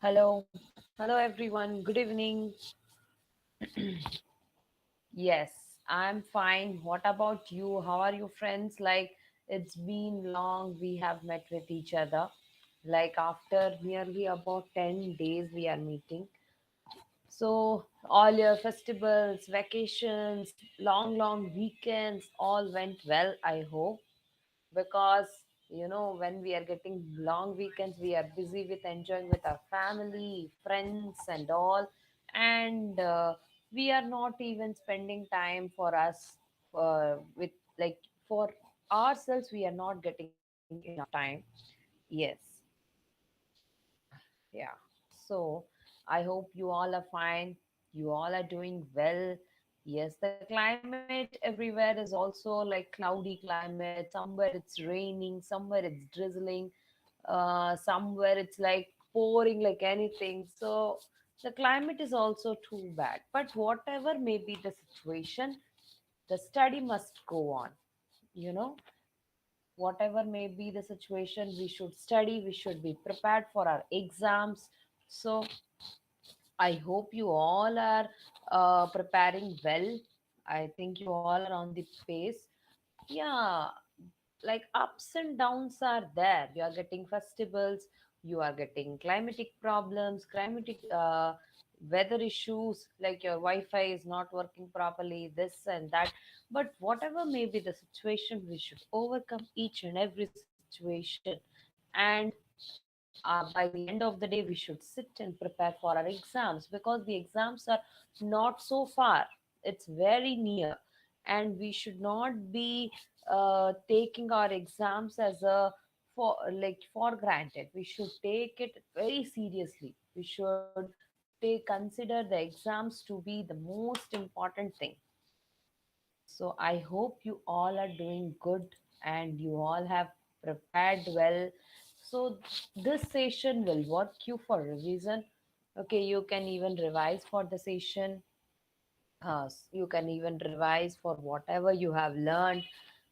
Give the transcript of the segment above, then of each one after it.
Hello, hello everyone. Good evening. Yes, I'm fine. What about you? How are you, friends? Like, it's been long we have met with each other. Like, after nearly about 10 days, we are meeting. So, all your festivals, vacations, long weekends all went well, I hope. Because when we are getting long weekends we are busy with enjoying with our family friends and all, and we are not even spending time for us, with like for ourselves we are not getting enough time. Yes. Yeah. So I hope you all are fine. You all are doing well. Yes, the climate everywhere is also like cloudy climate. Somewhere it's raining, somewhere it's drizzling, somewhere it's like pouring like anything. So the climate is also too bad. But whatever may be the situation, the study must go on. You know, whatever may be the situation, we should study, we should be prepared for our exams. So I hope you all are preparing well. I think you all are on the pace. Yeah, like ups and downs are there. You are getting festivals, you are getting climatic problems, climatic weather issues, like your Wi-Fi is not working properly, this and that. But whatever may be the situation, we should overcome each and every situation. And by the end of the day, we should sit and prepare for our exams, because the exams are not so far, it's very near. And we should not be taking our exams as a for granted. We should take it very seriously. We should take consider the exams to be the most important thing. So I hope you all are doing good and you all have prepared well. So this session will work you for revision. Okay, you can even revise for the session. You can even revise for whatever you have learned.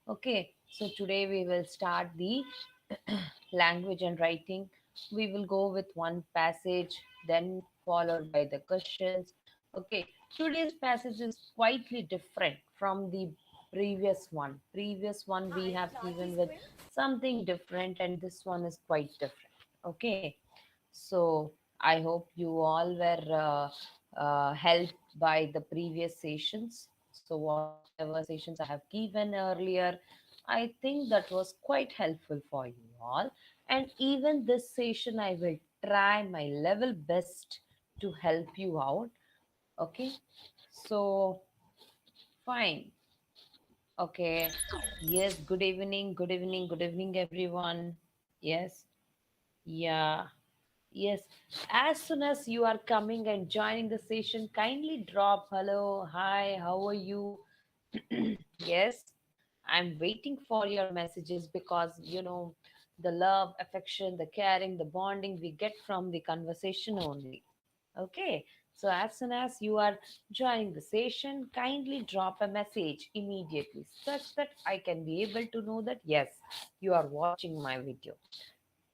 Okay, so today we will start the language and writing. We will go with one passage, then followed by the questions. Okay, today's passage is quietly different from the previous one. Previous one we have given with something different, and this one is quite different. Okay, so I hope you all were helped by the previous sessions. So, whatever sessions I have given earlier, I think that was quite helpful for you all. And even this session, I will try my level best to help you out. Okay, so fine. Okay, yes, good evening, good evening, everyone. Yes, yeah. Yes, as soon as you are coming and joining the session, kindly drop hello, hi, how are you? Yes, I'm waiting for your messages because the love, affection, the caring, the bonding we get from the conversation only. Okay, so as soon as you are joining the session, kindly drop a message immediately such that I can be able to know that yes, you are watching my video.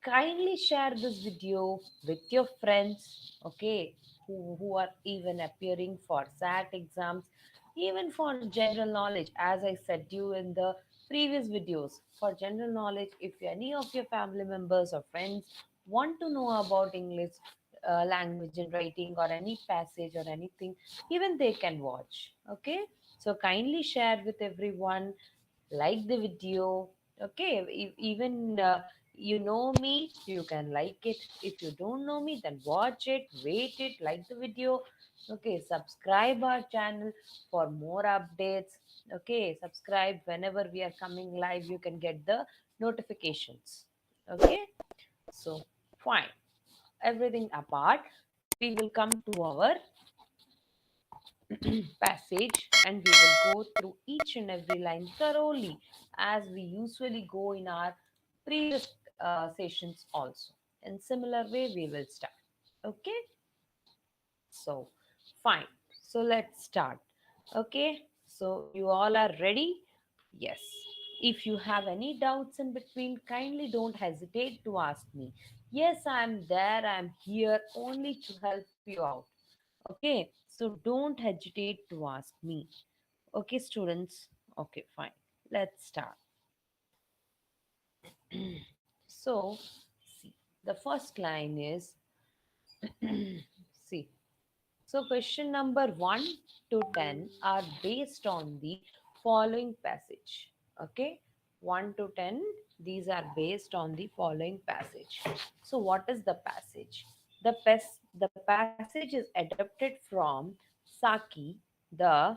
Kindly share this video with your friends, okay, who are even appearing for SAT exams, even for general knowledge. As I said you in the previous videos, for general knowledge, if any of your family members or friends want to know about English language and writing or any passage or anything, even they can watch. Okay, so kindly share with everyone, like the video. Okay, even you know me, you can like it. If you don't know me, then watch it, wait it, like the video. Okay, subscribe our channel for more updates. Okay, subscribe whenever we are coming live, you can get the notifications. Okay, so fine, everything apart, we will come to our passage and we will go through each and every line thoroughly as we usually go in our previous sessions also. In similar way, we will start. Okay, so fine. So let's start. Okay, so you all are ready? Yes. If you have any doubts in between, kindly don't hesitate to ask me. Yes, I'm there, I'm here only to help you out. Okay, so don't hesitate to ask me. Okay, students. Okay, fine. Let's start. So, see, the first line is see. So, question number 1 to 10 are based on the following passage. Okay, 1 to 10, these are based on the following passage. So, what is the passage? The passage is adapted from Saki, the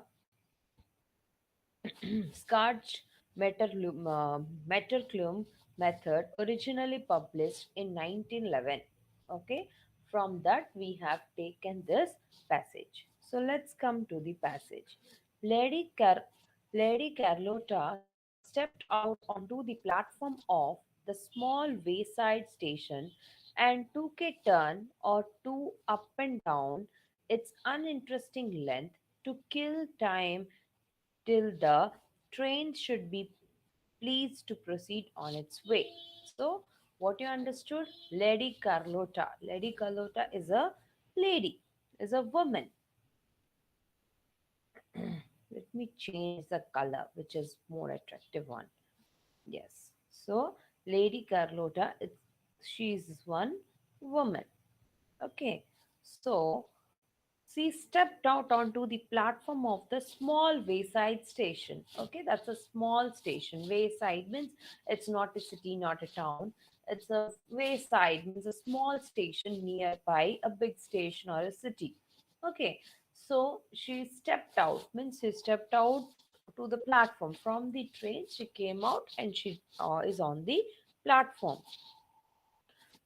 Scarch Metterclum method, originally published in 1911. Okay, from that we have taken this passage. So let's come to the passage. Lady, Lady Carlotta stepped out onto the platform of the small wayside station and took a turn or two up and down its uninteresting length to kill time till the train should be pleased to proceed on its way. So, what you understood? Lady Carlota. Lady Carlota is a lady, is a woman. Let me change the color, which is more attractive one. Yes. So, Lady Carlota, she is one woman. Okay. So, she stepped out onto the platform of the small wayside station. Okay, that's a small station. Wayside means it's not a city, not a town. It's a wayside means a small station nearby a big station or a city. Okay, so she stepped out means she stepped out to the platform from the train. She came out and she is on the platform,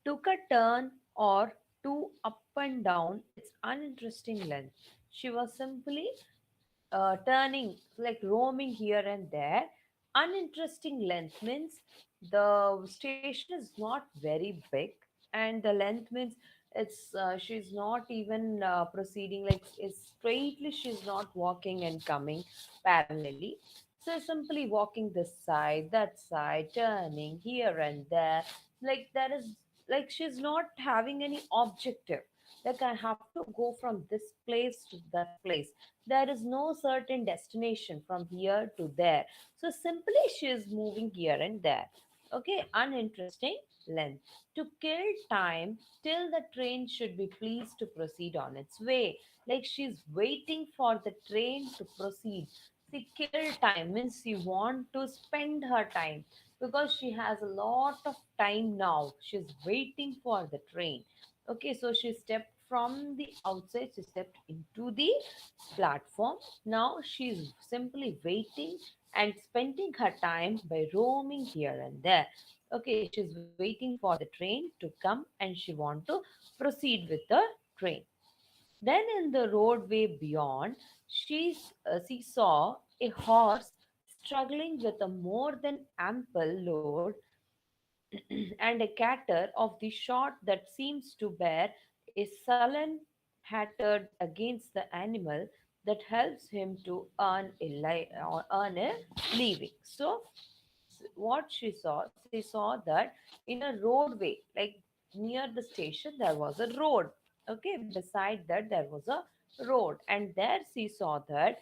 took a turn or two up and down its uninteresting length. She was simply turning, like roaming here and there. Uninteresting length means the station is not very big, and the length means she's not even proceeding like it's straightly. She's not walking and coming parallelly. So simply walking this side, that side, turning here and there. Like there is like she's not having any objective. Like I have to go from this place to that place. There is no certain destination from here to there. So simply she is moving here and there. Okay, uninteresting length. To kill time till the train should be pleased to proceed on its way. Like she's waiting for the train to proceed. See, kill time means she want to spend her time because she has a lot of time now. She's waiting for the train. Okay, so she stepped from the outside, she stepped into the platform. Now she's simply waiting and spending her time by roaming here and there. Okay, she's waiting for the train to come and she want to proceed with the train. Then in the roadway beyond, she saw a horse struggling with a more than ample load and a cater of the sort that seems to bear a sullen hatred against the animal that helps him to earn or earn a living. So what she saw that in a roadway, like near the station, there was a road. Okay, beside that there was a road, and there she saw that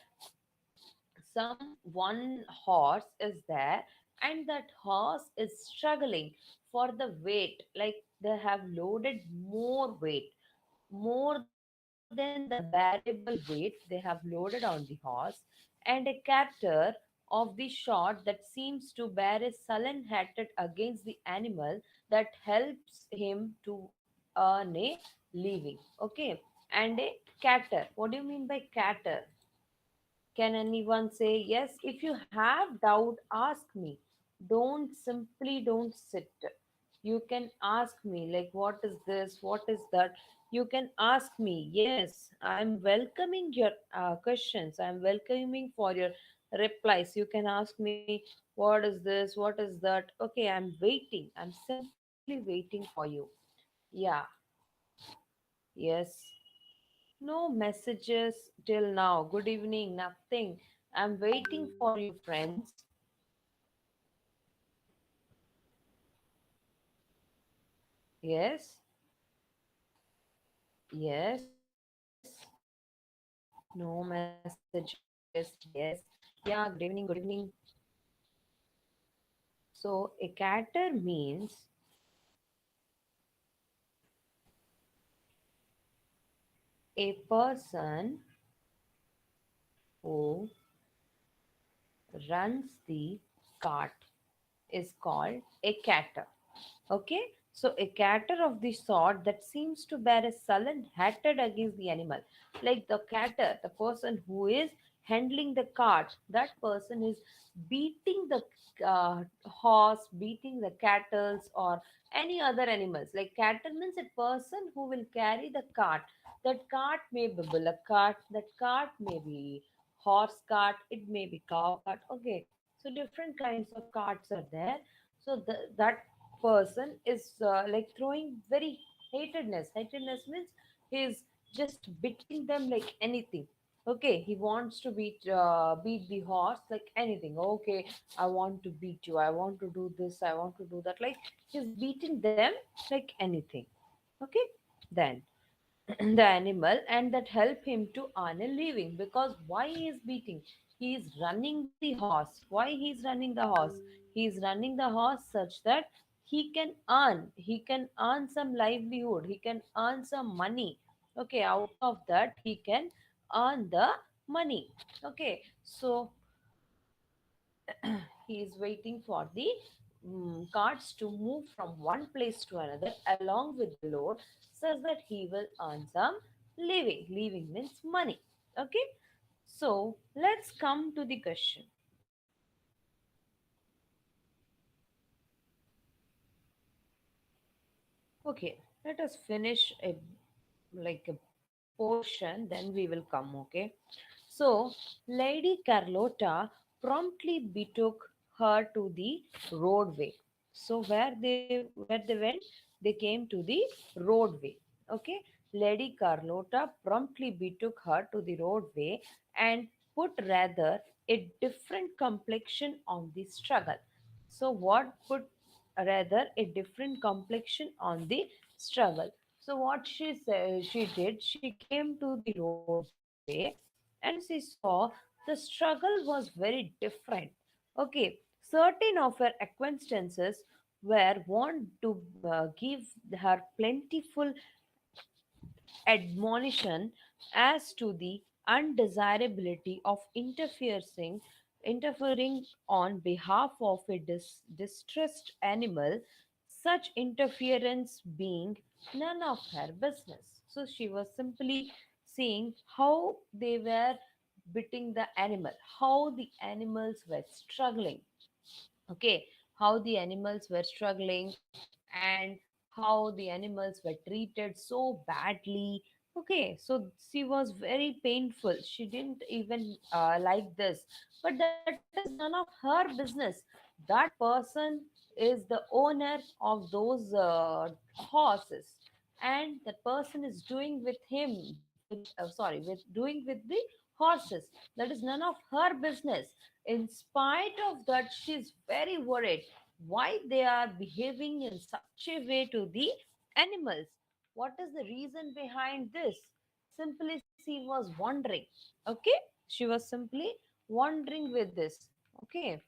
some one horse is there, and that horse is struggling for the weight. Like they have loaded more weight, more than the bearable weight they have loaded on the horse, and a character of the short that seems to bear a sullen hatred against the animal that helps him to earn a living. Okay, and a cater. What do you mean by cater? Can anyone say yes? If you have doubt, ask me. Don't sit. You can ask me like what is this? What is that? You can ask me. Yes, I'm welcoming your questions. I'm welcoming for your replies. You can ask me what is this? What is that? Okay, I'm waiting. I'm simply waiting for you. Yeah. Yes. No messages till now. Good evening. Nothing. I'm waiting for you, friends. Yes, yes. No messages. Yes. Yeah, good evening, good evening. So, a cater means a person who runs the cart is called a cater. Okay, so a cater of the sort that seems to bear a sullen hatred against the animal. Like the cater, the person who is handling the cart, that person is beating the horse, beating the cattle, or any other animals. Like cater means a person who will carry the cart. That cart may be bullock cart, that cart may be horse cart, it may be cow cart. Okay, so different kinds of carts are there. So that person is like throwing very hatedness means he's just beating them like anything. Okay, he wants to beat the horse like anything. Okay, I want to beat you, I want to do this, I want to do that, like he's beating them like anything. Okay, then the animal, and that help him to earn a living. Because why he is beating, he is running the horse. Why he is running the horse? He is running the horse such that he can earn some livelihood, he can earn some money. Okay, out of that he can earn the money. Okay, so he is waiting for the carts to move from one place to another along with the load, such that he will earn some living. Living means money. Okay, so let's come to the question. Okay, let us finish a portion, then we will come. Okay, so Lady Carlotta promptly betook her to the roadway. So where they went, they came to the roadway. Okay, Lady Carlotta promptly betook her to the roadway and put rather a different complexion on the struggle. So what put rather a different complexion on the struggle? So what she said, she did, she came to the roadway and she saw the struggle was very different. Okay, certain of her acquaintances were want to give her plentiful admonition as to the undesirability of interfering on behalf of a distressed animal, such interference being none of her business. So she was simply seeing how they were beating the animal, how the animals were struggling. Okay, how the animals were struggling, and how the animals were treated so badly. Okay, so she was very painful, she didn't even like this. But that is none of her business. That person is the owner of those horses, and that person is doing with him with sorry with doing with the horses. That is none of her business. In spite of that, she's very worried why they are behaving in such a way to the animals. What is the reason behind this? Simply, she was wondering. Okay, she was simply wondering with this. Okay,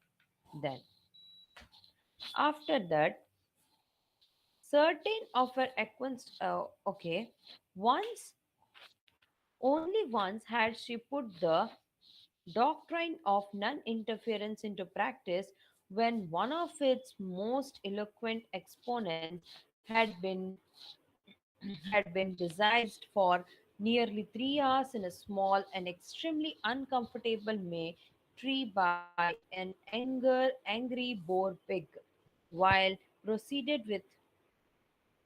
then after that, certain of her acquaintance. Okay, once only once had she put the doctrine of non-interference into practice, when one of its most eloquent exponents had been disguised for nearly 3 hours in a small and extremely uncomfortable May tree by an angry boar pig, while proceeded with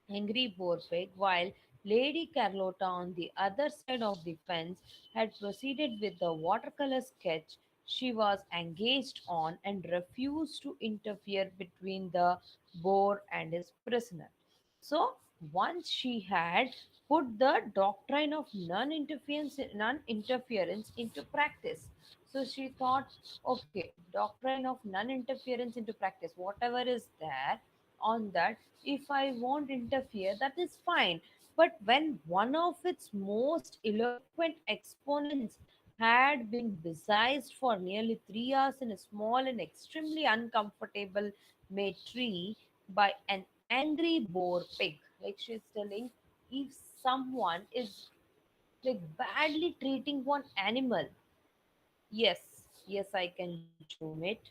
Angry Boar Pig, while Lady Carlotta on the other side of the fence had proceeded with the watercolor sketch she was engaged on and refused to interfere between the boar and his prisoner. So once she had put the doctrine of non-interference into practice. So she thought, okay, doctrine of non-interference into practice, whatever is there, on that. If I won't interfere, that is fine. But when one of its most eloquent exponents had been besieged for nearly 3 hours in a small and extremely uncomfortable made tree by an angry boar pig, like she's telling, if someone is like badly treating one animal, yes, yes, I can zoom it.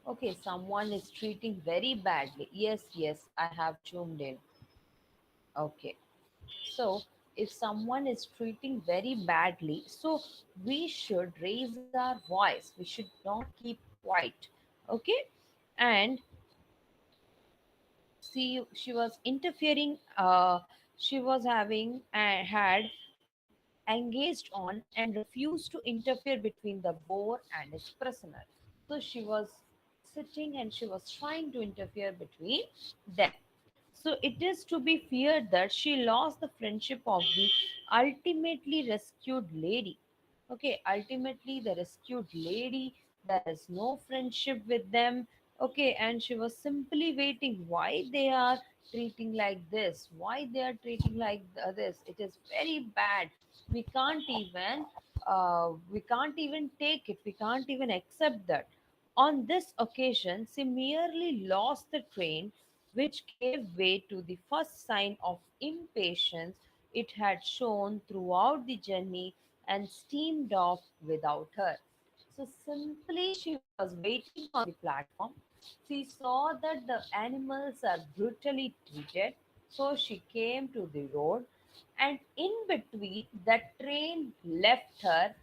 Okay, someone is treating very badly. Yes, yes, I have zoomed in. Okay. So, if someone is treating very badly, so we should raise our voice. We should not keep quiet. Okay? And see, she was interfering, she was having, had engaged on and refused to interfere between the boar and its prisoner. So she was sitting and she was trying to interfere between them. So it is to be feared that she lost the friendship of the ultimately rescued lady. Okay, ultimately the rescued lady, there is no friendship with them. Okay, and she was simply waiting why they are treating like this, why they are treating like this. It is very bad. We can't even we can't even take it. We can't even accept that. On this occasion, she merely lost the train, which gave way to the first sign of impatience it had shown throughout the journey and steamed off without her. So simply she was waiting on the platform. She saw that the animals are brutally treated, so she came to the road, and in between the train left her,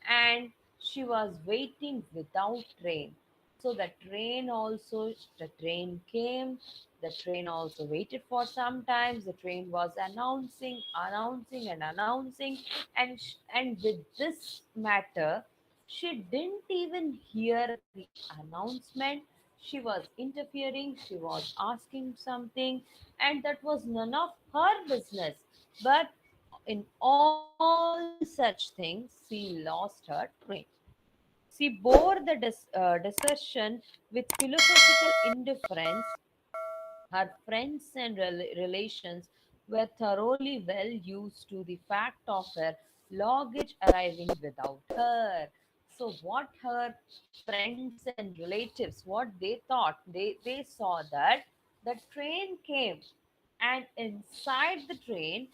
and she was waiting without train. So the train came, the train also waited for some time. The train was announcing and announcing, and with this matter, she didn't even hear the announcement. She was interfering, she was asking something, and that was none of her business. But in all such things, she lost her train. She bore the desertion with philosophical indifference. Her friends and relations were thoroughly well used to the fact of her luggage arriving without her. So, what her friends and relatives, what they thought, they saw that the train came, and inside the train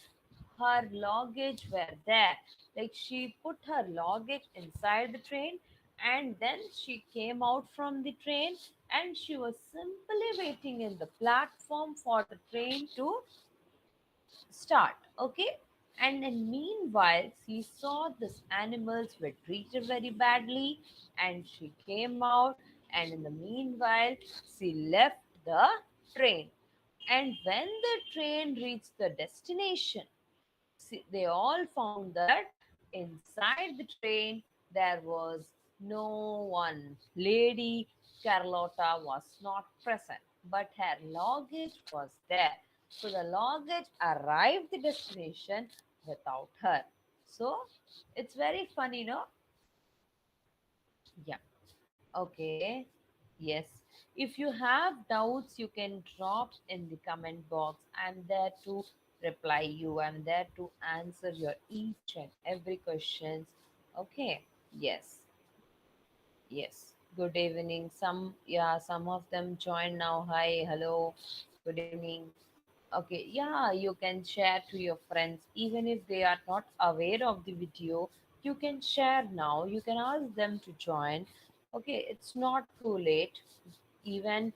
her luggage were there. Like she put her luggage inside the train, and then she came out from the train, and she was simply waiting in the platform for the train to start. Okay. And then meanwhile, she saw these animals were treated very badly, and she came out, and in the meanwhile, she left the train. And when the train reached the destination, see, they all found that inside the train there was no one. Lady Carlotta was not present, but her luggage was there. So the luggage arrived the destination without her. So it's very funny, no? Yeah. Okay. Yes. If you have doubts, you can drop in the comment box. I'm there to reply you. I'm there to answer your each and every questions. Okay. Yes. Yes. Good evening. Some of them join now. Hi, hello. Good evening. Okay, yeah, you can share to your friends even if they are not aware of the video. You can share now. You can ask them to join. Okay, it's not too late. Even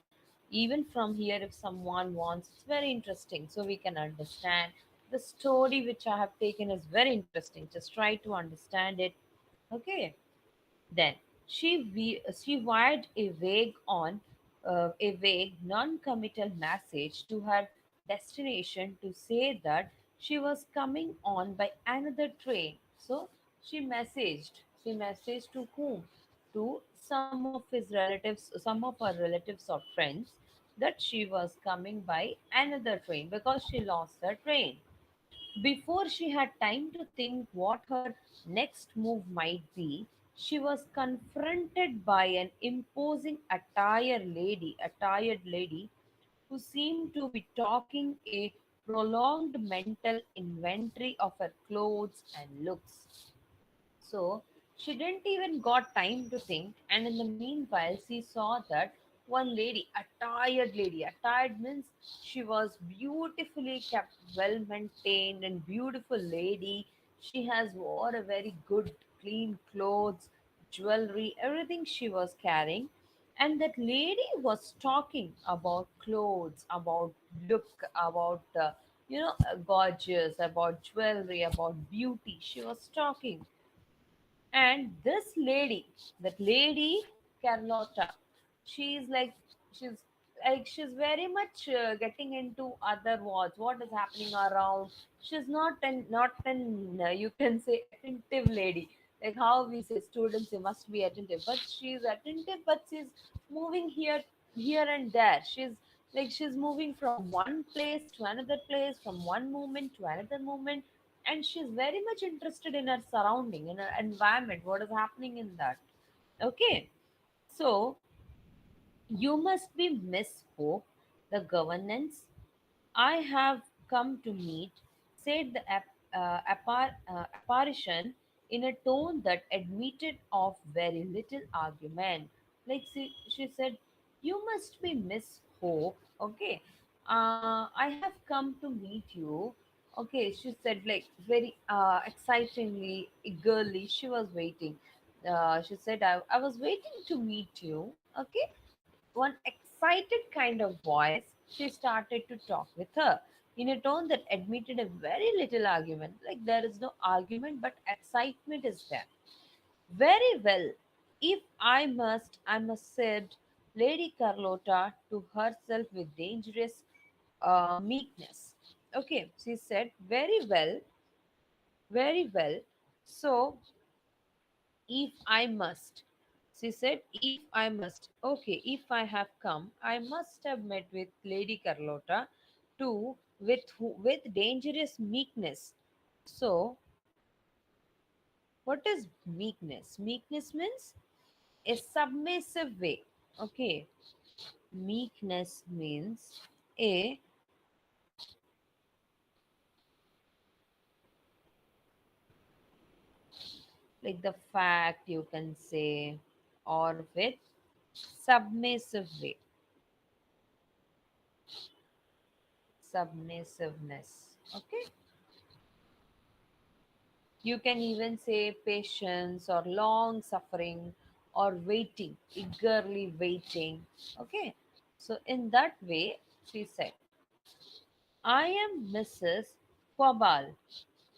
even from here, if someone wants, it's very interesting. So we can understand the story which I have taken is very interesting. Just try to understand it. Okay. Then she wired a vague, non-committal message to her destination to say that she was coming on by another train. So she messaged to whom? To some of his relatives, some of her relatives or friends, that she was coming by another train because she lost her train. Before she had time to think what her next move might be, she was confronted by an imposing attired lady who seemed to be talking a prolonged mental inventory of her clothes and looks. So she didn't even got time to think, and in the meanwhile, she saw that one lady, attired means she was beautifully kept, well maintained, and beautiful lady. She has wore a very good, clean clothes, jewelry, everything she was carrying, and that lady was talking about clothes, about look, about gorgeous, about jewelry, about beauty. She was talking, and this lady, that lady Carlotta, she's like she's she's very much getting into other words, what is happening around. She's not an you can say attentive lady, like how we say students you must be attentive, but she's attentive, but she's moving here and there. She's moving from one place to another place, from one moment to another moment, and she's very much interested in her surrounding, in her environment, what is happening in that. Okay, so you must be Miss Hope, the governance I have come to meet, said the apparition in a tone that admitted of very little argument. Like she said, "You must be Miss Hope, okay? I have come to meet you." Okay, she said, like very excitingly, eagerly. She was waiting. She said, I was waiting to meet you. Okay, one excited kind of voice, she started to talk with her in a tone that admitted a very little argument. Like there is no argument, but excitement is there. Very well. If I must, said Lady Carlotta to herself with dangerous meekness. Okay, she said, very well, very well. So if I must. She said, if I must. Okay, if I have come, I must have met with Lady Carlotta too, with dangerous meekness. So, what is meekness? Meekness means a submissive way. Okay, meekness means a, like the fact you can say, or with submissive way, submissiveness. Okay, you can even say patience or long suffering or waiting, eagerly waiting. Okay. So, in that way, she said, I am Mrs. Quabal,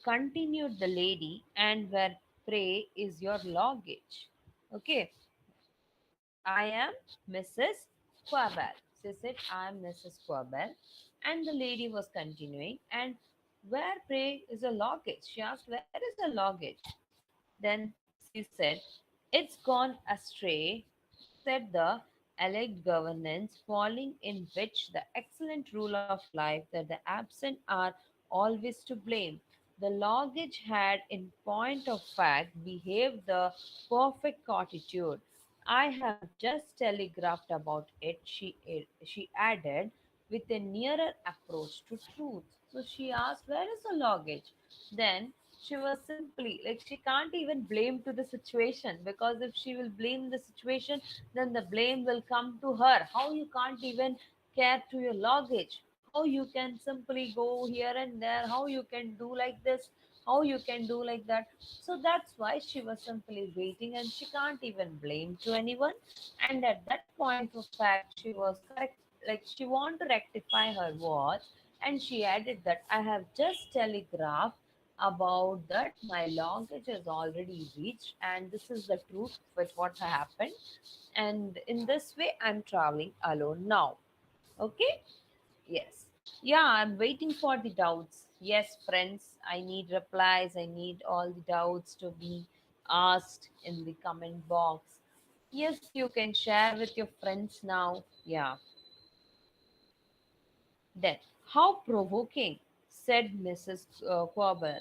continued the lady, and where pray is your luggage. Okay. I am Mrs. Quabal. She said, I am Mrs. Quabal. And the lady was continuing, and where pray is a luggage? She asked, where is the luggage? Then she said, it's gone astray, said the elect governance, falling in which the excellent rule of life that the absent are always to blame. The luggage had, in point of fact, behaved the perfect attitude. I have just telegraphed about it, she added, with a nearer approach to truth. So she asked, where is the luggage? Then she was simply like, she can't even blame to the situation, because if she will blame the situation, then the blame will come to her. How you can't even care to your luggage? How you can simply go here and there? How you can do like this? How you can do like that? So that's why she was simply waiting, and she can't even blame to anyone. And at that point of fact, she was correct. Like she want to rectify her words, and she added that I have just telegraphed about that my luggage has already reached, and this is the truth with what happened, and in this way I'm traveling alone now. Okay, yes, yeah, I'm waiting for the doubts. Yes, friends, I need replies. I need all the doubts to be asked in the comment box. Yes, you can share with your friends now. Yeah. Then, how provoking, said Mrs. Quabbert.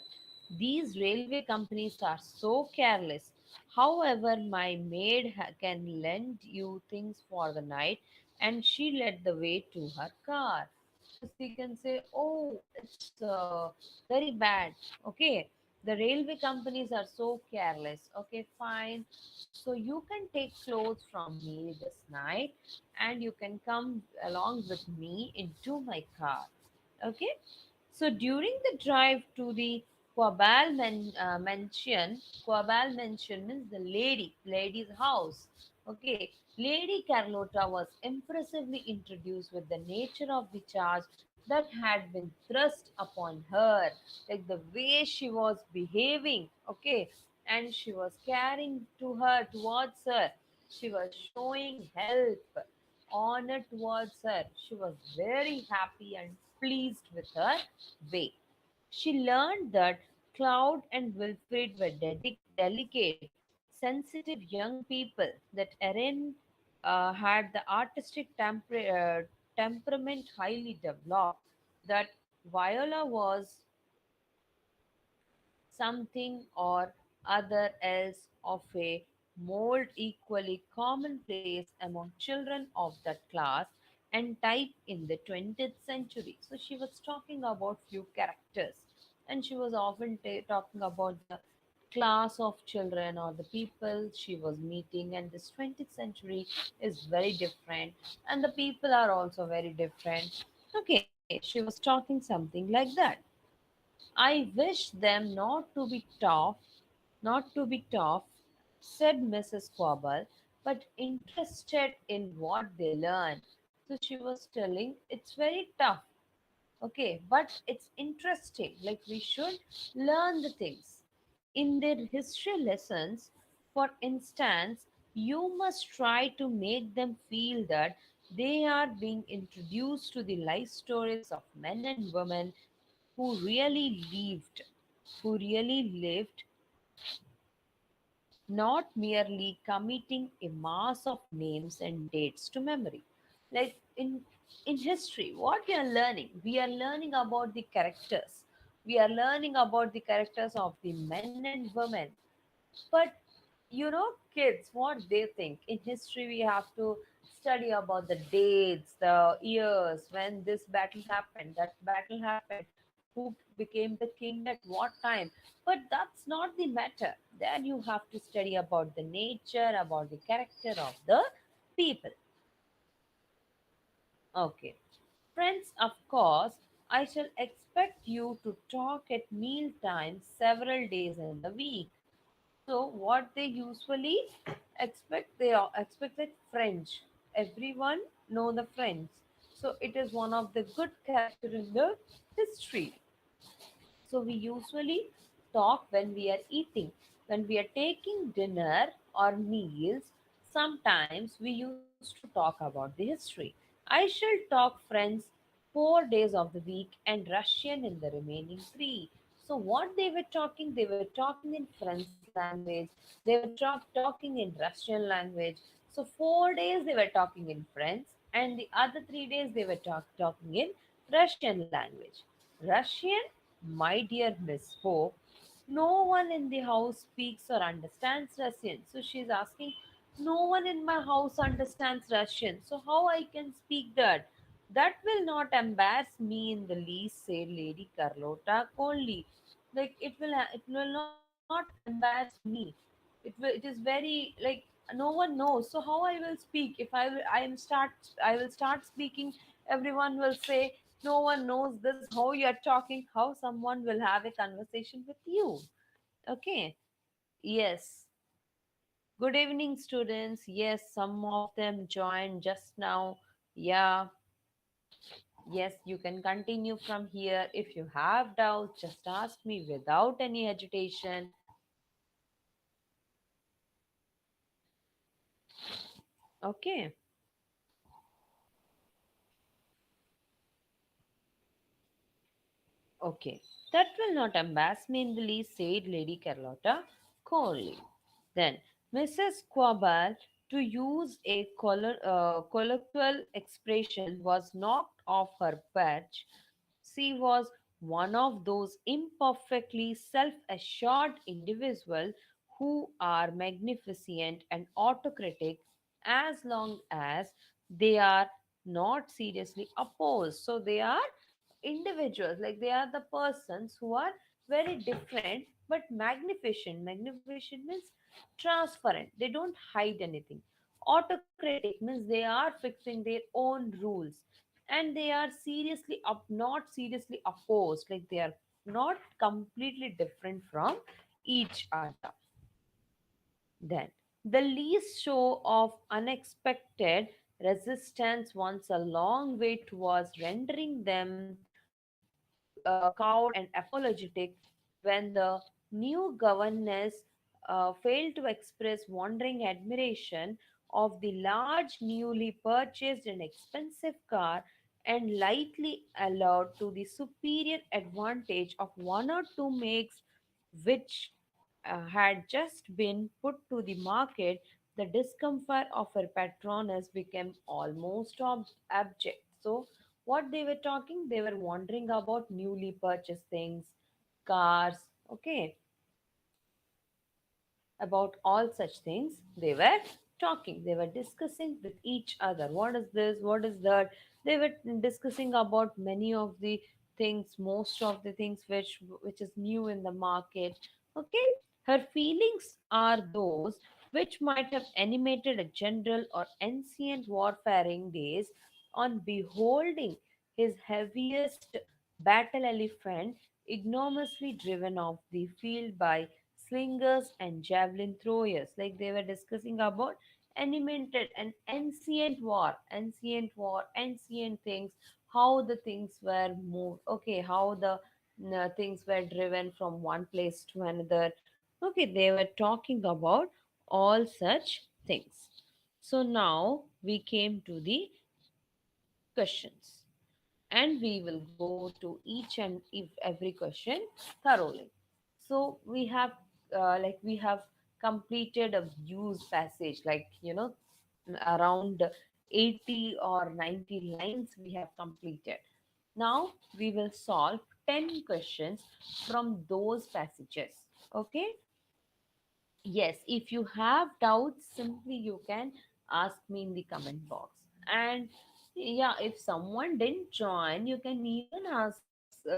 These railway companies are so careless. However, my maid can lend you things for the night, and she led the way to her car. So she can say, "Oh, it's very bad." Okay, the railway companies are so careless. Okay, fine. So you can take clothes from me this night, and you can come along with me into my car. Okay, so during the drive to the Quabal mansion means the lady's house. Okay, Lady Carlota was impressively introduced with the nature of the charge that had been thrust upon her, like the way she was behaving. Okay, and she was carrying to her towards her. She was showing help, honor towards her. She was very happy and pleased with her way. She learned that Cloud and Wilfrid were delicate, sensitive young people, that Erin had the artistic temperament highly developed, that Viola was something or other else of a mold equally commonplace among children of that class and type in the 20th century. So she was talking about few characters, and she was often talking about the class of children or the people she was meeting, and this 20th century is very different, and the people are also very different. Okay, she was talking something like that. I wish them not to be tough, said Mrs. Quabble, but interested in what they learn. So she was telling it's very tough, okay, but it's interesting. Like we should learn the things. In their history lessons, for instance, you must try to make them feel that they are being introduced to the life stories of men and women who really lived, who really lived, not merely committing a mass of names and dates to memory. Like in history, what we are learning about the characters. We are learning about the characters of the men and women. But kids, what they think in history, we have to study about the dates, the years, when this battle happened, that battle happened, who became the king at what time. But that's not the matter. Then you have to study about the nature, about the character of the people. Okay. Friends, of course, I shall expect you to talk at meal times several days in the week. So what they usually expect like French. Everyone know the French. So it is one of the good character in the history. So we usually talk when we are eating, when we are taking dinner or meals. Sometimes we used to talk about the history. I shall talk French 4 days of the week and Russian in the remaining three. So what they were talking in French language. They were talking in Russian language. So 4 days they were talking in French, and the other 3 days they were talking in Russian language. Russian, my dear Miss Hope, no one in the house speaks or understands Russian. So she's asking, no one in my house understands Russian. So how I can speak that? That will not embarrass me in the least, said Lady Carlota coldly. Like it will not embarrass me. It is very like no one knows. So how I will speak? If I will start speaking, everyone will say no one knows this, how you are talking, how someone will have a conversation with you. Okay. Yes. Good evening, students. Yes, some of them joined just now. Yeah. Yes, you can continue from here. If you have doubts, just ask me without any agitation. Okay. Okay, that will not embarrass me in the least, said Lady Carlotta coldly. Then Mrs. Quabar, to use a colloquial expression, was knocked off her perch. She was one of those imperfectly self assured individuals who are magnificent and autocratic as long as they are not seriously opposed. So they are individuals, like they are the persons who are very different but magnificent. Magnificent means transparent, they don't hide anything. Autocratic means they are fixing their own rules, and they are seriously up, not seriously opposed, like they are not completely different from each other. Then the least show of unexpected resistance once a long way towards rendering them cowed and apologetic when the new governess failed to express wondering admiration of the large, newly purchased and expensive car, and lightly allowed to the superior advantage of one or two makes which had just been put to the market. The discomfort of her patroness became almost abject. So, what they were talking, they were wondering about newly purchased things, cars, okay, about all such things. They were talking, they were discussing with each other. What is this? What is that? They were discussing about many of the things, most of the things which is new in the market. Okay, her feelings are those which might have animated a general or ancient warfaring days on beholding his heaviest battle elephant ignominiously driven off the field by slingers and javelin throwers. Like they were discussing about animated and ancient things, how the things were moved, okay, how the things were driven from one place to another. Okay, they were talking about all such things. So now we came to the questions, and we will go to each and every question thoroughly. So we have we have completed a views passage, like around 80 or 90 lines we have completed. Now we will solve 10 questions from those passages. Okay. Yes, if you have doubts, simply you can ask me in the comment box. And yeah, if someone didn't join, you can even ask,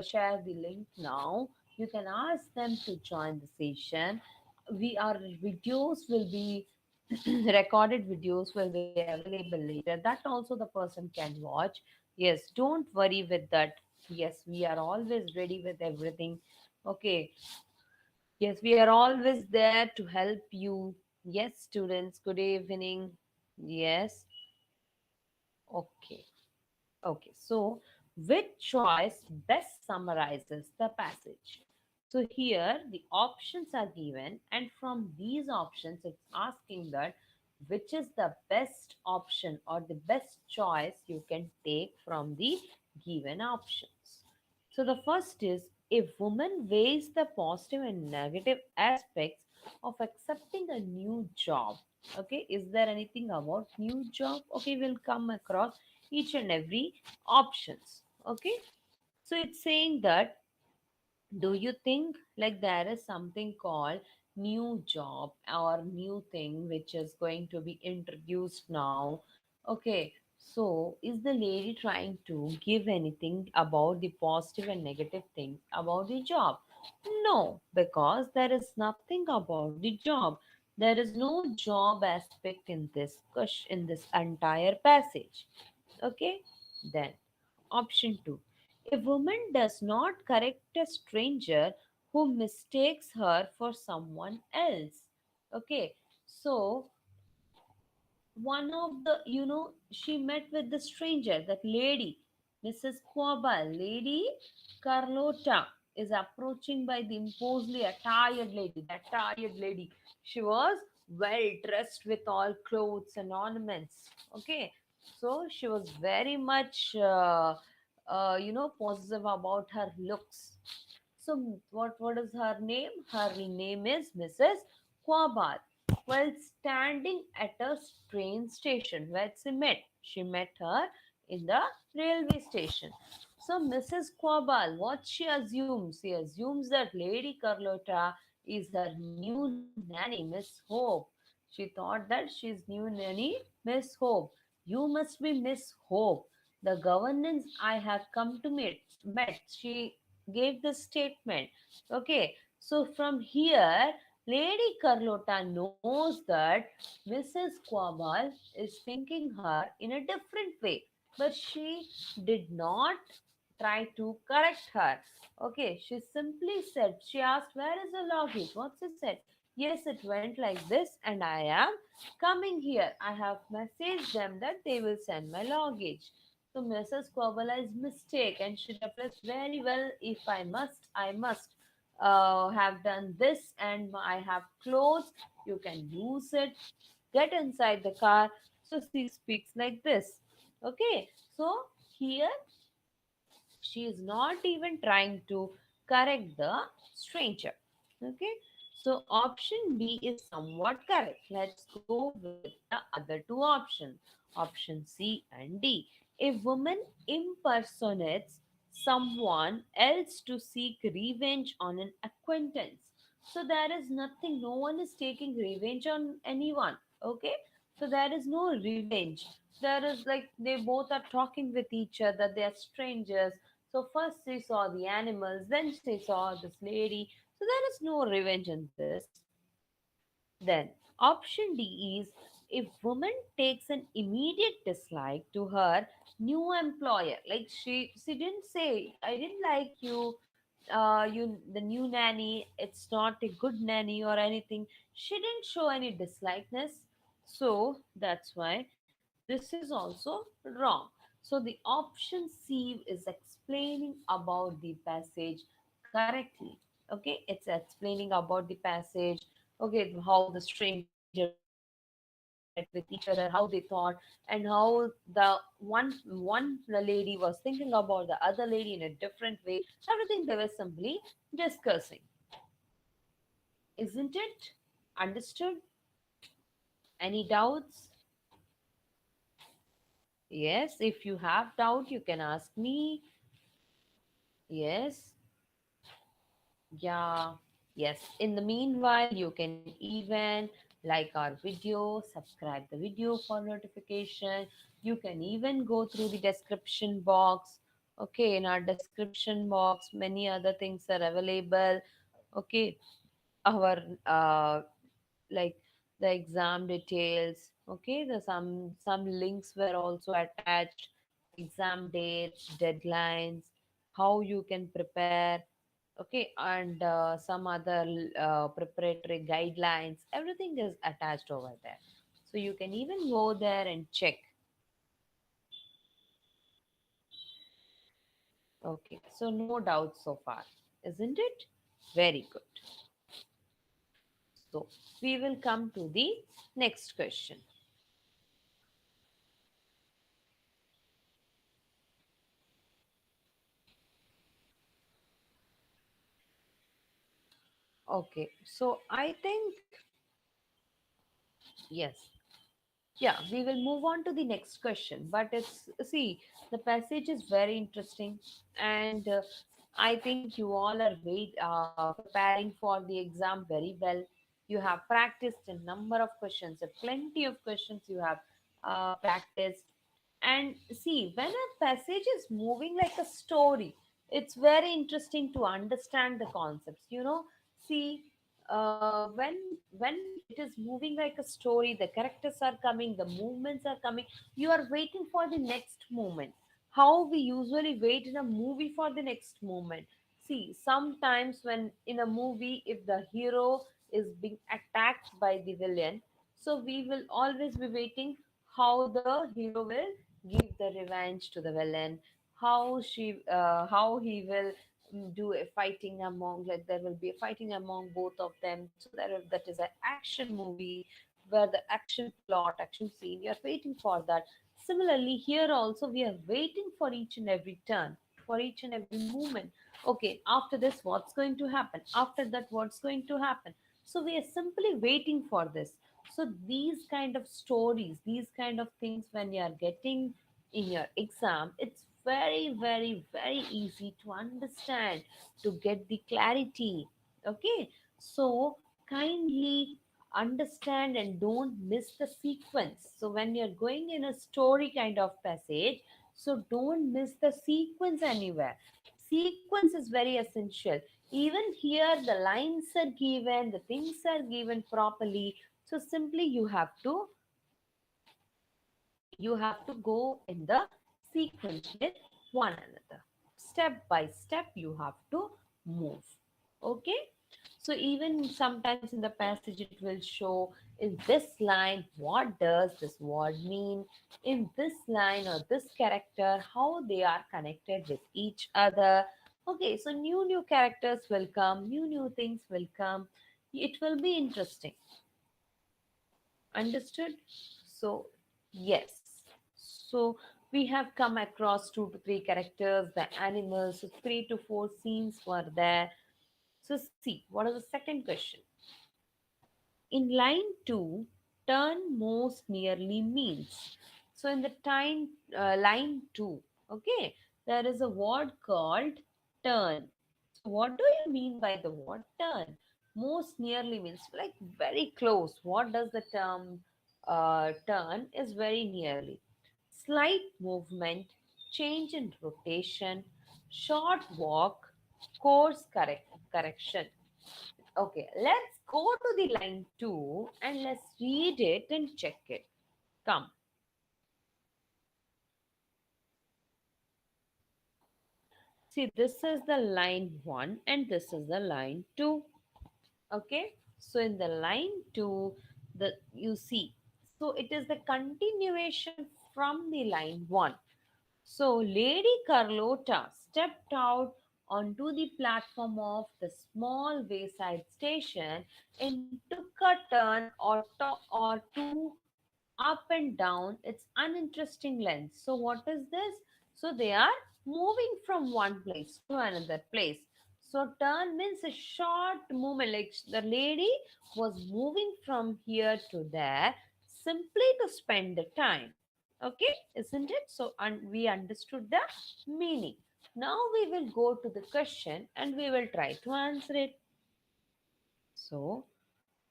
share the link now. You can ask them to join the session. Our videos will be recorded videos will be available later. That also the person can watch. Yes, don't worry with that. Yes, we are always ready with everything. Okay. Yes, we are always there to help you. Yes, students, good evening. Yes, okay. Okay, so which choice best summarizes the passage? So here the options are given, and from these options, it's asking that which is the best option or the best choice you can take from the given options. So the first is, a woman weighs the positive and negative aspects of accepting a new job. Okay, is there anything about new job? Okay, we'll come across each and every options. Okay, so it's saying that, do you think like there is something called new job or new thing which is going to be introduced now? Okay, so is the lady trying to give anything about the positive and negative things about the job? No, because there is nothing about the job. There is no job aspect in this in this entire passage. Okay, then option 2, a woman does not correct a stranger who mistakes her for someone else. Okay, so one of the, she met with the stranger, that lady, Mrs. Quabal, Lady Carlota is approaching by the imposingly attired lady. The attired lady, she was well dressed with all clothes and ornaments. Okay, so she was very much, positive about her looks. So what is her name? Her name is Mrs. Quabar. While standing at a train station where she met her in the railway station. So Mrs. Quabal, what she assumes? She assumes that Lady Carlota is her new nanny, Miss Hope. She thought that she's new nanny, Miss Hope. You must be Miss Hope. The governance I have come to met. She gave the statement. Okay, so from here, Lady Carlota knows that Mrs. Quamal is thinking her in a different way, but she did not try to correct her. Okay, she simply said, she asked, where is the luggage? What's it said? Yes, it went like this, and I am coming here. I have messaged them that they will send my luggage. So Mrs. Quabala is mistake, and she replies, very well, if I must, I must have done this, and I have clothes. You can use it. Get inside the car. So she speaks like this. Okay, so here she is not even trying to correct the stranger. Okay, so option B is somewhat correct. Let's go with the other two options, option C and D. A woman impersonates someone else to seek revenge on an acquaintance. So there is nothing, no one is taking revenge on anyone. Okay, so there is no revenge. There is like they both are talking with each other, they are strangers. So first she saw the animals, then she saw this lady. So there is no revenge in this. Then option D is, if woman takes an immediate dislike to her new employer. Like she didn't say, I didn't like you, you the new nanny. It's not a good nanny or anything. She didn't show any dislikeness. So that's why this is also wrong. So the option C is explaining about the passage correctly. Okay, it's explaining about the passage. Okay, how the stranger interacted with each other, how they thought, and how the one lady was thinking about the other lady in a different way. Everything they were simply discussing. Isn't it? Understood? Any doubts? Yes, if you have doubt, you can ask me. Yes, yeah, yes. In the meanwhile, you can even like our video, subscribe the video for notification. You can even go through the description box. Okay, in our description box, many other things are available. Okay, our like the exam details. Okay, the some links were also attached, exam dates, deadlines, how you can prepare. Okay, and some other preparatory guidelines, everything is attached over there, so you can even go there and check. Okay, so no doubt so far, isn't it? Very good. So we will come to the next question. Okay, so I think yes. Yeah, we will move on to the next question. But it's, see, the passage is very interesting, and I think you all are preparing for the exam very well. You have practiced a number of questions, plenty of questions you have practiced. And see, when a passage is moving like a story, it's very interesting to understand the concepts. See, when it is moving like a story, the characters are coming, the movements are coming. You are waiting for the next moment. How we usually wait in a movie for the next moment. See, sometimes when in a movie, if the hero is being attacked by the villain, so we will always be waiting how the hero will give the revenge to the villain, how he will do a fighting among, like there will be a fighting among both of them. So that is an action movie where the action plot, action scene, you are waiting for that. Similarly here also we are waiting for each and every turn, for each and every movement. Okay, after this what's going to happen, after that what's going to happen. So we are simply waiting for this. So these kind of stories, these kind of things, when you are getting in your exam, it's very, very, very easy to understand, to get the clarity. Okay, So kindly understand and don't miss the sequence. So when you're going in a story kind of passage, so don't miss the sequence anywhere. Sequence is very essential. Even here, the lines are given, the things are given properly. So simply you have to go in the sequence with one another. Step by step you have to move. Okay, so even sometimes in the passage it will show in this line what does this word mean, in this line or this character how they are connected with each other. Okay, so new characters will come, new things will come. It will be interesting. Understood? So, yes. So, we have come across 2 to 3 characters, the animals, so 3 to 4 scenes were there. So, see, what is the second question? In line 2, turn most nearly means. So, in the line 2, okay, there is a word called turn. So, what do you mean by the word turn? Most nearly means like very close. What does the term turn is very nearly? Slight movement, change in rotation, short walk, correction. Okay, let's go to the line 2 and let's read it and check it. Come. See, this is the line 1 and this is the line 2. Okay, so in the line 2, the you see, so it is the continuation from the line 1. So Lady Carlota stepped out onto the platform of the small wayside station and took a turn or two up and down its uninteresting length. So what is this? So they are moving from one place to another place. So turn means a short movement, like the lady was moving from here to there simply to spend the time. Okay, isn't it? So we understood the meaning. Now we will go to the question and we will try to answer it. So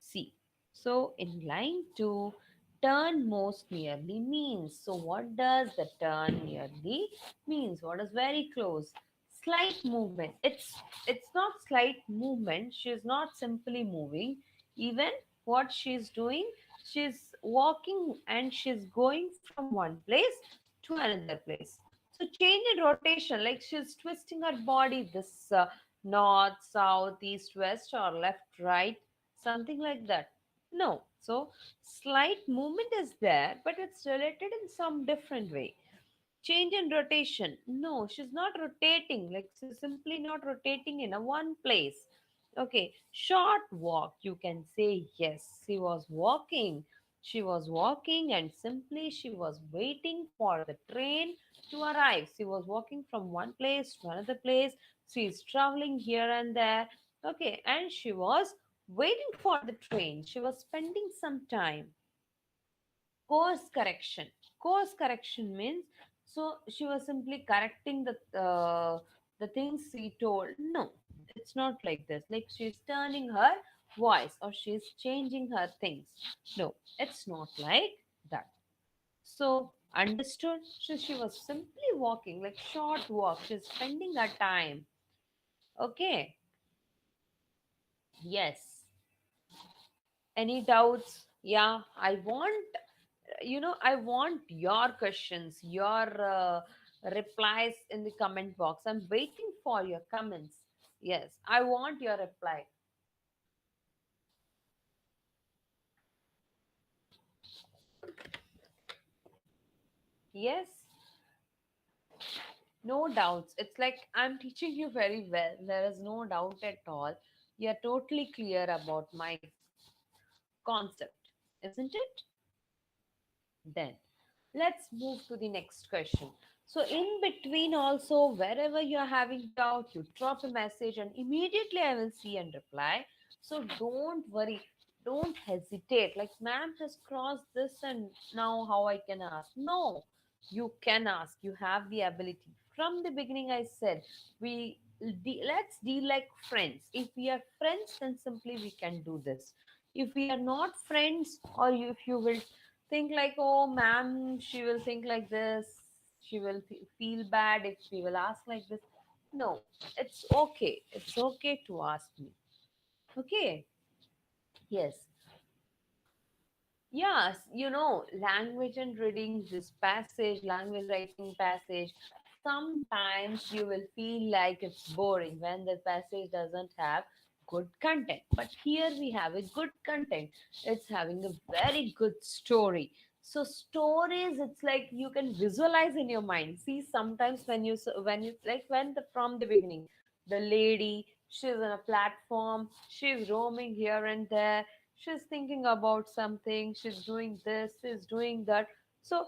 see. So in line 2, turn most nearly means. So what does the turn nearly means? What is very close? Slight movement. It's not slight movement. She is not simply moving. Even what she's doing, she's walking and she's going from one place to another place. So change in rotation, like she's twisting her body this north, south, east, west, or left, right, something like that. No. So slight movement is there, but it's related in some different way. Change in rotation. No, she's not rotating. Like she's simply not rotating in a one place. Okay. Short walk. You can say yes. She was walking. She was walking and simply she was waiting for the train to arrive. She was walking from one place to another place. She is traveling here and there. Okay. And she was waiting for the train. She was spending some time. Course correction. Course correction means so she was simply correcting the things she told. No, it's not like this. Like she's turning her voice or she's changing her things. No, it's not like that. So understood. So she was simply walking, like short walk. She's spending her time. Okay. Yes. Any doubts? Yeah, I want your questions, your replies in the comment box. I'm waiting for your comments. Yes, I want your reply. Yes, no doubts. It's like I'm teaching you very well. There is no doubt at all. You're totally clear about my concept, isn't it? Then let's move to the next question. So, in between, also, wherever you're having doubt, you drop a message and immediately I will see and reply. So, don't worry, don't hesitate. Like, ma'am has crossed this, and now how I can ask? No, you can ask. You have the ability. From the beginning, I said we let's deal like friends. If we are friends, then simply we can do this. If we are not friends, or if you will think like, oh ma'am, she will think like this, she will feel bad if we will ask like this. No, it's okay. It's okay to ask me. Okay. Yes. Yes, language and reading this passage, language writing passage, sometimes you will feel like it's boring when the passage doesn't have good content. But here we have a good content. It's having a very good story. So stories, it's like you can visualize in your mind. See, sometimes when you like when the from the beginning, the lady, she's on a platform, she's roaming here and there, she's thinking about something, she's doing this, she's doing that. So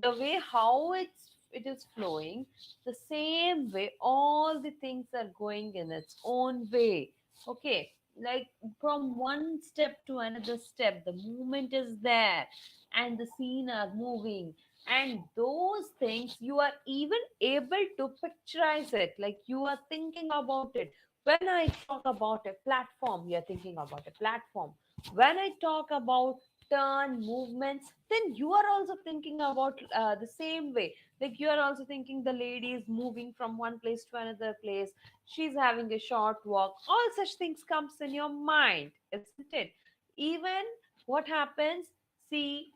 the way how it is flowing, the same way all the things are going in its own way. Okay, like from one step to another step, the movement is there, and the scene are moving, and those things you are even able to picturize it, like you are thinking about it. When I talk about a platform, you're thinking about a platform. When I talk about turn movements, then you are also thinking about the same way. Like you are also thinking the lady is moving from one place to another place, she's having a short walk, all such things comes in your mind, isn't it? Even what happens, see,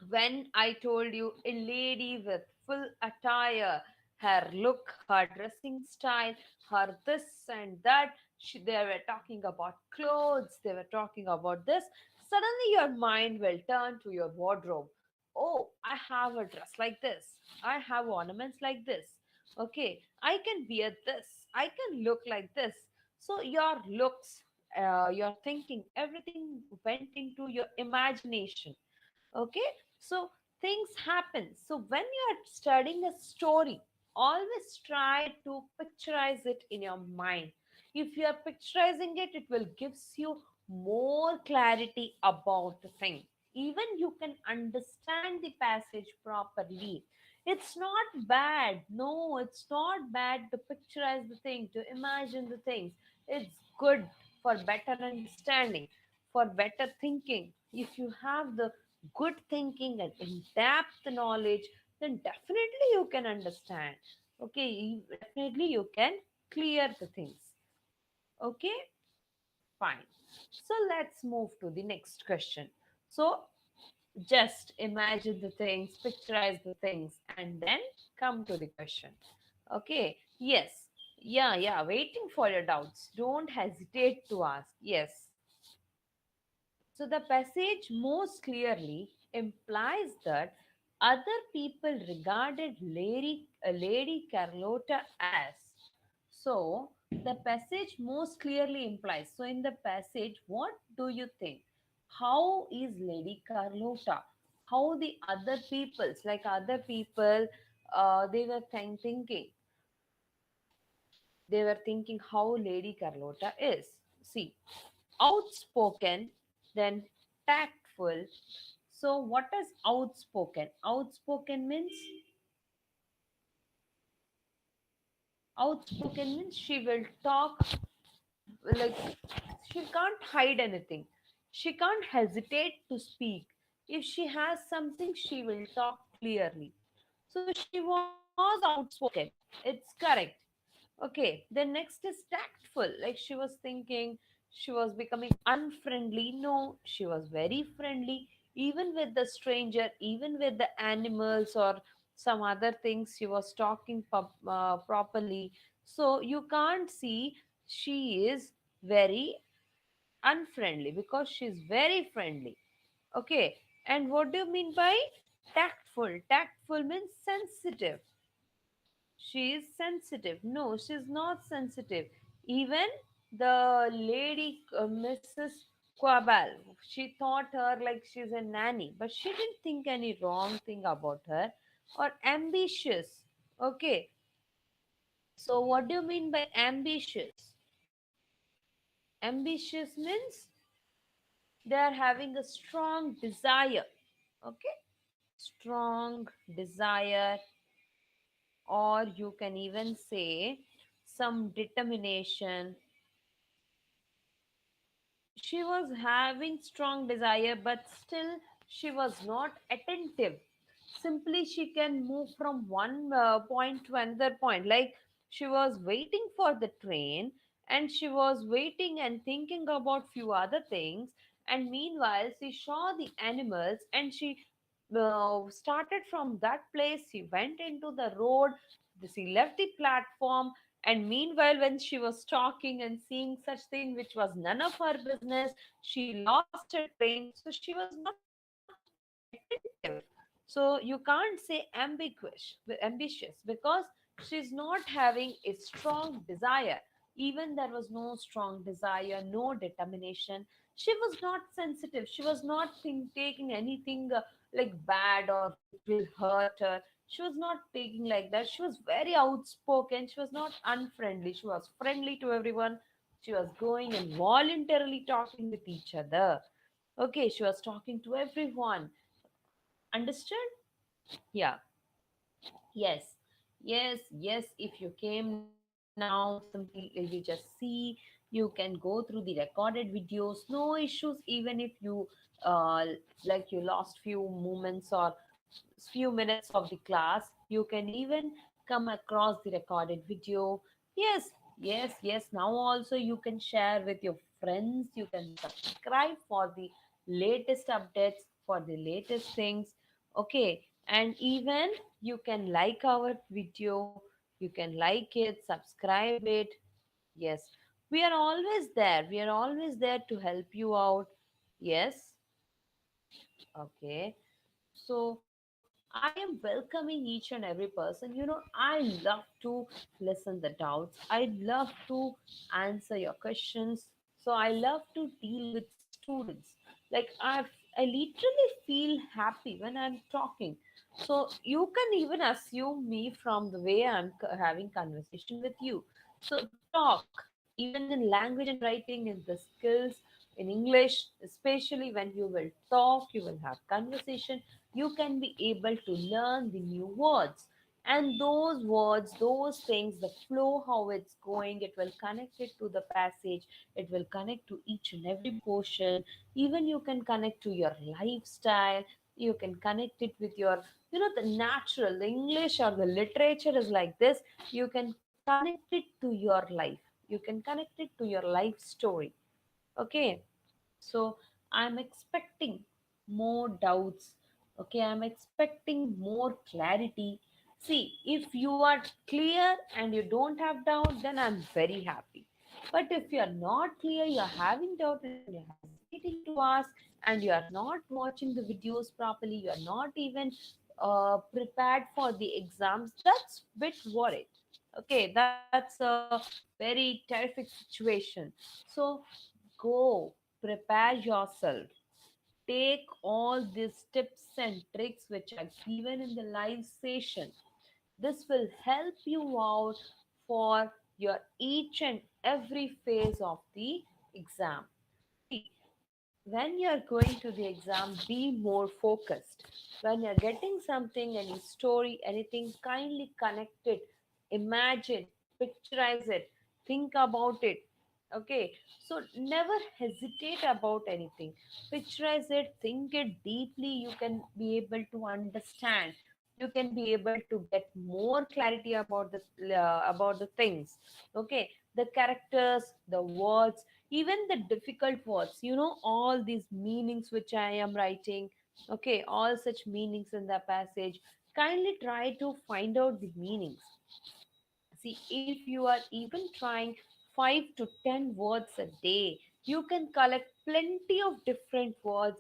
when I told you a lady with full attire, her look, her dressing style, her this and that, they were talking about clothes, they were talking about this. Suddenly, your mind will turn to your wardrobe. Oh, I have a dress like this. I have ornaments like this. Okay, I can wear this. I can look like this. So, your looks, your thinking, everything went into your imagination. Okay, so things happen. So when you are studying a story, always try to picturize it in your mind. If you are picturizing it, it will gives you more clarity about the thing. Even you can understand the passage properly. It's not bad. No, it's not bad to picturize the thing, to imagine the things. It's good for better understanding, for better thinking. If you have the good thinking and in-depth knowledge, then definitely you can understand. Okay, definitely you can clear the things. Okay, fine. So let's move to the next question. So just imagine the things, picturize the things, and then come to the question. Okay, yes, yeah, waiting for your doubts. Don't hesitate to ask. Yes. So the passage most clearly implies that other people regarded Lady Carlotta as. So the passage most clearly implies. So in the passage, what do you think? How is Lady Carlotta? How the other peoples, like other people, they were thinking. They were thinking how Lady Carlotta is. See, outspoken, then tactful. So, what is outspoken? Outspoken means she will talk like she can't hide anything. She can't hesitate to speak. If she has something, she will talk clearly. So she was outspoken. It's correct. Okay, then next is tactful. Like she was thinking she was becoming unfriendly. No, she was very friendly, even with the stranger, even with the animals or some other things. She was talking properly. So you can't see she is very unfriendly because she's very friendly. Okay, and what do you mean by tactful? Tactful means sensitive. She is sensitive. No, she's not sensitive. Even the lady, Mrs. Quabal, she thought her like she's a nanny, but she didn't think any wrong thing about her. Or ambitious. Okay, so what do you mean by ambitious? Ambitious means they are having a strong desire. Okay, strong desire or you can even say some determination. She was having strong desire, but still she was not attentive. Simply she can move from one point to another point, like she was waiting for the train, and she was waiting and thinking about few other things. And meanwhile she saw the animals, and she started from that place. She went into the road, she left the platform. And meanwhile, when she was talking and seeing such thing which was none of her business, she lost her train. So she was not attentive. So you can't say ambitious, because she's not having a strong desire. Even there was no strong desire, no determination. She was not sensitive. She was not taking anything like bad or it will hurt her. She was not taking like that. She was very outspoken. She was not unfriendly. She was friendly to everyone. She was going and voluntarily talking with each other. Okay, she was talking to everyone. Understood? Yeah. Yes. Yes. If you came now, simply you just see. You can go through the recorded videos. No issues, even if you uh, like you lost few moments or few minutes of the class. You can even come across the recorded video. Yes, yes. Now also you can share with your friends. You can subscribe for the latest updates, for the latest things. Okay, and even you can like our video. You can like it, subscribe it. Yes, we are always there. We are always there to help you out. Yes. Okay. So I am welcoming each and every person. I love to listen the doubts. I love to answer your questions. So I love to deal with students. Like I literally feel happy when I'm talking. So you can even assume me from the way I'm having conversation with you. So talk, even in language and writing, in the skills, in English, especially when you will talk, you will have conversation, you can be able to learn the new words. And those words, those things, the flow, how it's going, it will connect it to the passage, it will connect to each and every portion. Even you can connect to your lifestyle, you can connect it with your, the natural, the English or the literature is like this. You can connect it to your life, you can connect it to your life story. Okay, so I'm expecting more doubts. Okay, I'm expecting more clarity. See, if you are clear and you don't have doubt, then I'm very happy. But if you're not clear, you're having doubt and you're hesitating to ask, and you're not watching the videos properly, you're not even prepared for the exams, that's bit worried. Okay, that's a very terrific situation. So go, prepare yourself. Take all these tips and tricks which are given in the live session. This will help you out for your each and every phase of the exam. See, when you're going to the exam, be more focused. When you're getting something, any story, anything, kindly connect it, imagine, picturize it, think about it. Okay, so never hesitate about anything. Picturize it, think it deeply. You can be able to understand. You can be able to get more clarity about the things. Okay, the characters, the words, even the difficult words, all these meanings which I am writing. Okay, all such meanings in the passage, kindly try to find out the meanings. See, if you are even trying 5 to 10 words a day, you can collect plenty of different words.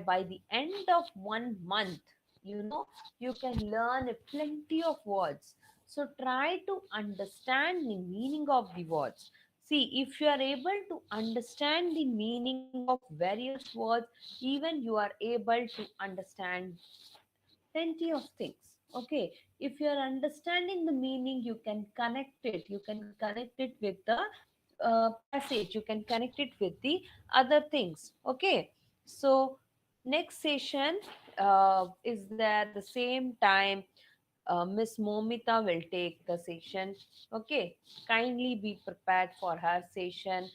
By the end of 1 month, you can learn a plenty of words. So try to understand the meaning of the words. See, if you are able to understand the meaning of various words, even you are able to understand plenty of things. Okay, if you are understanding the meaning, you can connect it. You can connect it with the passage. You can connect it with the other things. Okay, so next session is there the same time. Miss Momita will take the session. Okay, kindly be prepared for her session.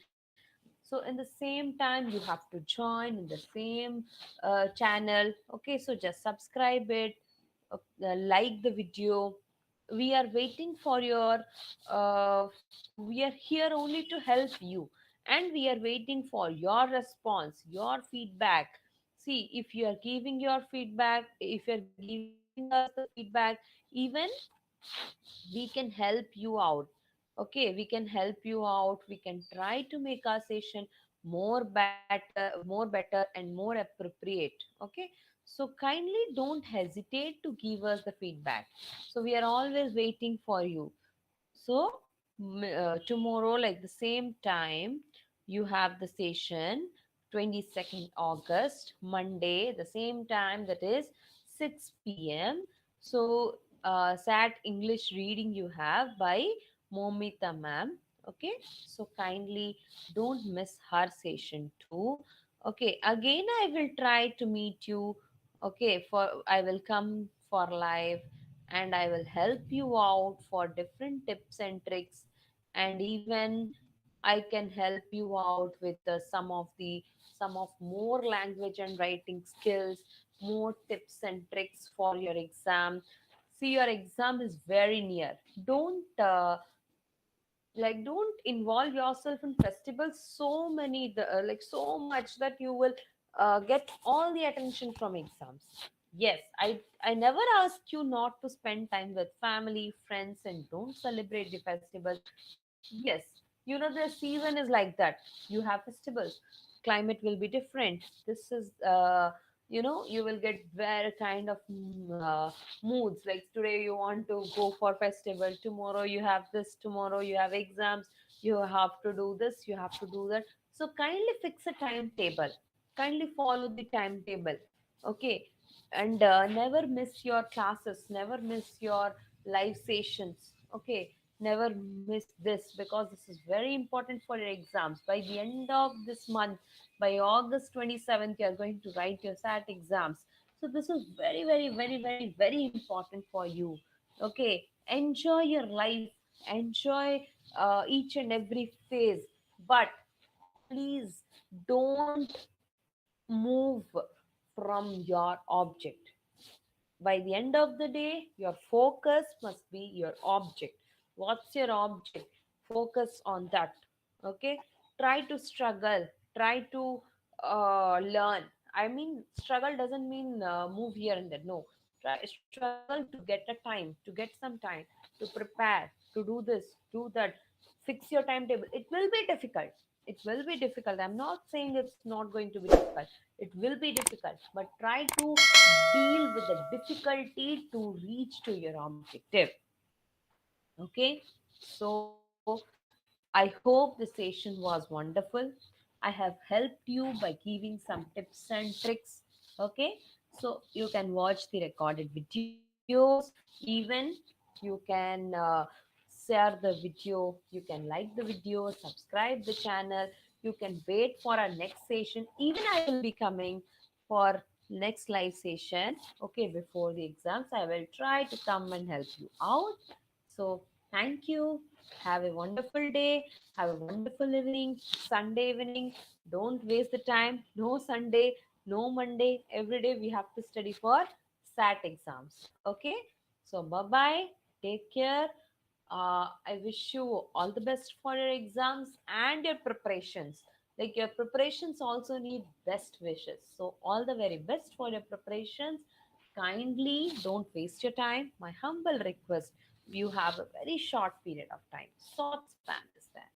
So in the same time, you have to join in the same channel. Okay, so just subscribe it, like the video. We are waiting for your we are here only to help you, and we are waiting for your response, your feedback. See, if you are giving your feedback, if you are giving us the feedback, even we can help you out. Okay, we can help you out, we can try to make our session more better and more appropriate. Okay, so kindly don't hesitate to give us the feedback. So we are always waiting for you. So tomorrow, like the same time, you have the session, 22nd August, Monday, the same time, that is 6 p.m. So SAT English reading you have by Momita ma'am. Okay, so kindly don't miss her session too. Okay, again I will try to meet you. Okay, for I will come for live, and I will help you out for different tips and tricks. And even I can help you out with some of more language and writing skills, more tips and tricks for your exam. See, your exam is very near. Don't involve yourself in festivals so many like so much that you will get all the attention from exams. Yes, I never ask you not to spend time with family, friends, and don't celebrate the festivals. Yes, the season is like that. You have festivals, climate will be different. This is you will get very kind of moods. Like today you want to go for festival, tomorrow you have this, tomorrow you have exams, you have to do this, you have to do that. So kindly fix a timetable, kindly follow the timetable. Okay, and never miss your classes, never miss your live sessions. Okay, never miss this, because this is very important for your exams. By the end of this month, by August 27th, you are going to write your SAT exams. So this is very, very, very, very, very important for you. Okay, enjoy your life, enjoy each and every phase, but please don't move from your object. By the end of the day, your focus must be your object. What's your object? Focus on that. Okay, try to struggle, try to learn. I mean, struggle doesn't mean move here and there. No, try struggle to get a time, to get some time to prepare, to do this, do that. Fix your timetable. It will be difficult, it will be difficult. I'm not saying it's not going to be difficult. It will be difficult, but try to deal with the difficulty to reach to your objective. Okay, so I hope the session was wonderful. I have helped you by giving some tips and tricks. Okay, so you can watch the recorded videos. Even you can share the video, you can like the video, subscribe the channel. You can wait for our next session. Even I will be coming for next live session. Okay, before the exams I will try to come and help you out. So thank you. Have a wonderful day. Have a wonderful evening, Sunday evening. Don't waste the time. No Sunday, no Monday. Every day we have to study for SAT exams. Okay? So bye bye. Take care. I wish you all the best for your exams and your preparations. Like your preparations also need best wishes. So all the very best for your preparations. Kindly don't waste your time. My humble request, you have a very short period of time, short span.